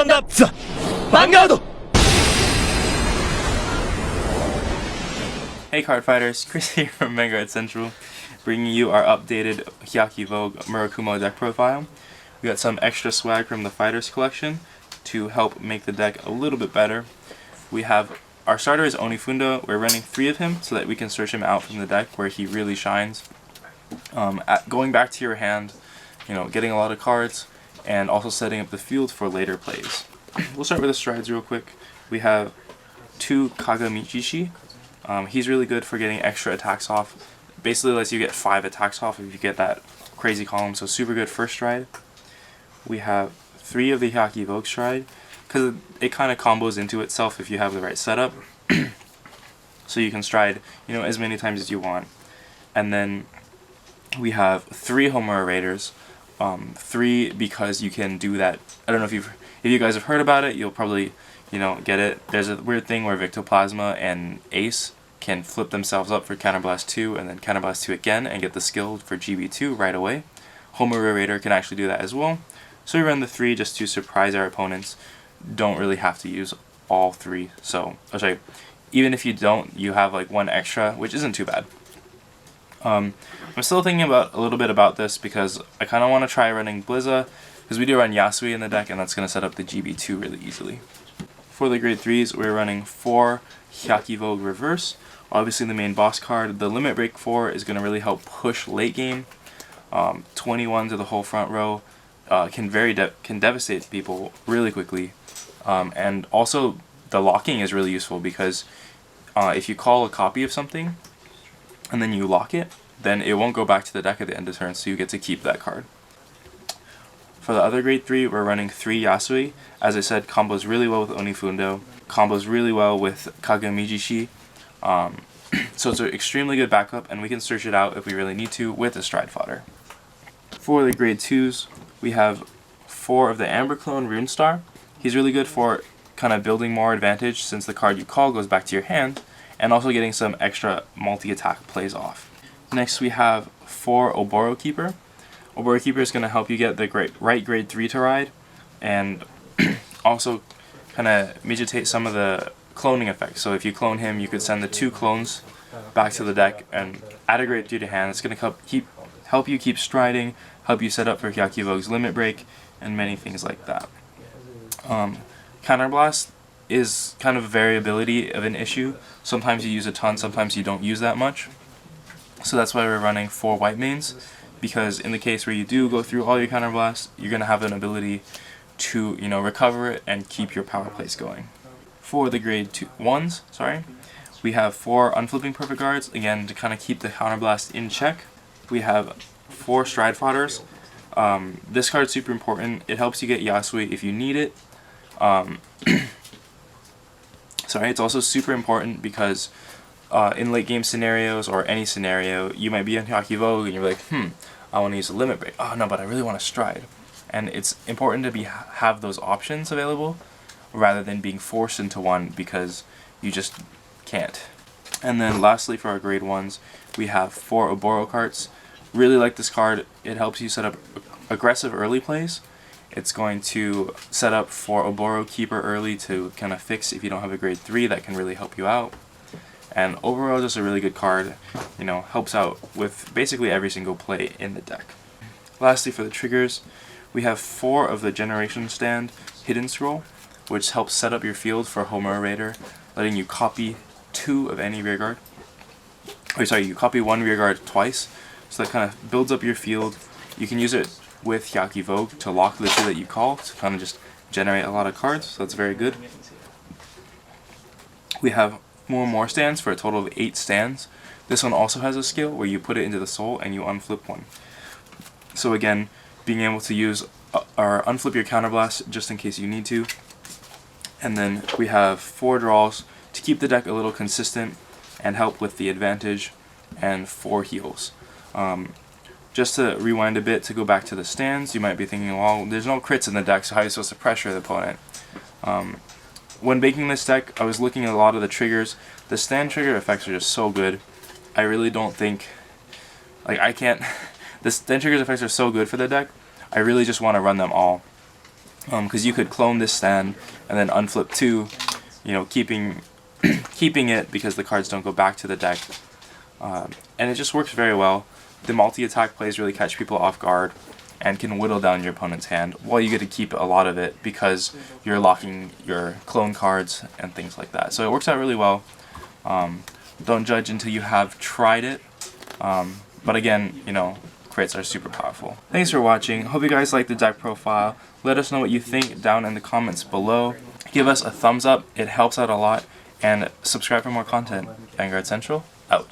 Stand up, Vanguard! Hey Cardfighters, Chris here from Vanguard Central, bringing you our updated Hyakki Vogue Murakumo deck profile. We got some extra swag from the Fighters collection to help make the deck a little bit better. We have our starter is Onifundo. We're running 3 of him so that we can search him out from the deck where he really shines. Going back to your hand, getting a lot of cards, and also setting up the field for later plays. We'll start with the strides real quick. We have 2 Kagamichishi. He's really good for getting extra attacks off. Basically lets you get 5 attacks off if you get that crazy column, so super good first stride. We have 3 of the Hyakki Vogue stride, because it kind of combos into itself if you have the right setup. So you can stride, as many times as you want. And then we have 3 Homura Raiders. 3 because you can do that. I don't know if you guys have heard about it, you'll probably get it. There's a weird thing where Victoplasma and Ace can flip themselves up for Counterblast 2 and then Counterblast 2 again and get the skill for GB2 right away. Homura Raider can actually do that as well. So we run the 3 just to surprise our opponents. Don't really have to use all 3. So, even if you don't, you have like 1 extra, which isn't too bad. I'm still thinking a little bit about this because I kind of want to try running Blizza, because we do run Yasui in the deck and that's going to set up the GB2 really easily. For the grade 3s, we're running 4 Hyakki Vogue Reverse. Obviously the main boss card. The Limit Break 4 is going to really help push late game. 21 to the whole front row can devastate people really quickly. And also the locking is really useful because if you call a copy of something and then you lock it, then it won't go back to the deck at the end of turn, so you get to keep that card. For the other grade 3, we're running 3 Yasui. As I said, combos really well with Onifundo, combos really well with Kagamijishi. So it's an extremely good backup, and we can search it out if we really need to with a stride fodder. For the grade 2s, we have 4 of the Amber Clone Runestar. He's really good for kind of building more advantage since the card you call goes back to your hand, and also getting some extra multi-attack plays off. Next we have 4 Oboro Keeper. Oboro Keeper is going to help you get the right grade 3 to ride, and also kind of mitigate some of the cloning effects. So if you clone him, you could send the 2 clones back to the deck and add a grade 3 to hand. It's going to help you keep striding, help you set up for Hyakki Vogue's Limit Break, and many things like that. Counterblast is kind of variability of an issue. Sometimes you use a ton, sometimes you don't use that much. So that's why we're running 4 white mains, because in the case where you do go through all your counterblasts, you're going to have an ability to recover it and keep your power plays going. For the grade 1s, we have 4 unflipping perfect guards, again to kind of keep the counterblast in check. We have 4 stride fodders. This card's super important. It helps you get Yasui if you need it. It's also super important because in late game scenarios or any scenario, you might be in Hyakki Vogue and you're like, I want to use a Limit Break. Oh no, but I really want to stride. And it's important to have those options available rather than being forced into one because you just can't. And then lastly, for our grade 1s, we have 4 Oboro cards. Really like this card. It helps you set up aggressive early plays. It's going to set up for Oboro Keeper early to kind of fix if you don't have a grade 3. That can really help you out. And overall, just a really good card. Helps out with basically every single play in the deck. Lastly, for the triggers, we have 4 of the Generation Stand Hidden Scroll, which helps set up your field for Homura Raider, letting you copy 2 of any rearguard. You copy 1 rearguard twice, so that kind of builds up your field. You can use it with Hyakki Vogue to lock the 2 that you call, to kind of just generate a lot of cards, so that's very good. We have more stands for a total of 8 stands. This one also has a skill where you put it into the soul and you unflip 1. So again, being able to use or unflip your counterblast just in case you need to. And then we have 4 draws to keep the deck a little consistent and help with the advantage, and 4 heals. Just to rewind a bit to go back to the stands, you might be thinking, well, there's no crits in the deck, so how are you supposed to pressure the opponent? When making this deck, I was looking at a lot of the triggers. The stand trigger effects are just so good. I really don't think, the stand triggers effects are so good for the deck, I really just want to run them all. because you could clone this stand and then unflip 2, you know, keeping it because the cards don't go back to the deck, and it just works very well. The multi-attack plays really catch people off guard and can whittle down your opponent's hand, while you get to keep a lot of it because you're locking your clone cards and things like that. So it works out really well. Don't judge until you have tried it, but again, you know, crits are super powerful. Thanks for watching. Hope you guys like the deck profile. Let us know what you think down in the comments below. Give us a thumbs up, it helps out a lot, and subscribe for more content. Vanguard Central, out.